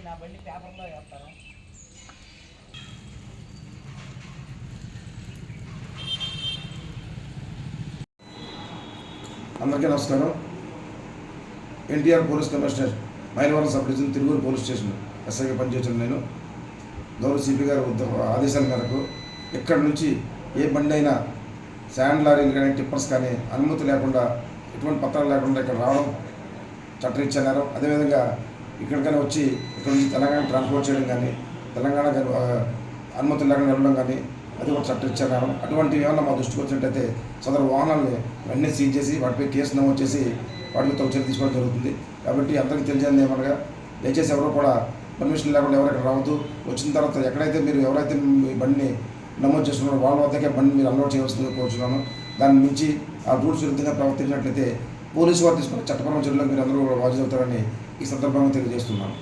నా బండి పేపర్లో వేస్తాను. అందరికీ నమస్కారం. NTR police commissioner Mylavaram sub division Tiruvuru police station ఎస్ఐగా పనిచేసిన నేను గౌరవ సిపి గారు ఆదేశాల మేరకు ఇక్కడ నుంచి ఏ బండి అయినా శాండ్ లారీలు కానీ టిప్పర్స్ కానీ అనుమతి లేకుండా ఎటువంటి పత్రాలు లేకుండా ఇక్కడ రావడం చట్టరీత్యా నేరం. అదేవిధంగా ఇక్కడికైనా వచ్చి ఇక్కడ నుంచి తెలంగాణ ట్రాన్స్పోర్ట్ చేయడం కానీ తెలంగాణ అనుమతులు లేకుండా వెళ్ళడం కానీ అది కూడా చట్టరీత్యా నేరం. అటువంటివి ఏమన్నా మా దృష్టికి వచ్చినట్టయితే సదరు వాహనాలని వెంటనే సీజ్ చేసి వాటిపై కేసు నమోదు చేసి వాటికి తగు చర్య తీసుకోవడం జరుగుతుంది. కాబట్టి అందరికీ తెలిసింది ఏమనగా దయచేసి ఎవరు కూడా పర్మిషన్ లేకుండా ఎవరు ఇక్కడ రావద్దు. వచ్చిన తర్వాత ఎక్కడైతే మీరు ఎవరైతే మీ బండిని నమోదు చేసుకున్నారో వాళ్ళ వద్దకే బండి మీరు అన్లోడ్ చేయవలసిందిగా కోరుచున్నాను. దాని మించి ఆ రూల్స్ విరుద్ధంగా ప్రవర్తించినట్లయితే పోలీసు వారు తీసుకున్న చట్టపరమైన చర్యలకు మీరు అందరూ కూడా బాధ్యత అవుతారని ఈ సందర్భంగా తెలియజేస్తున్నాను.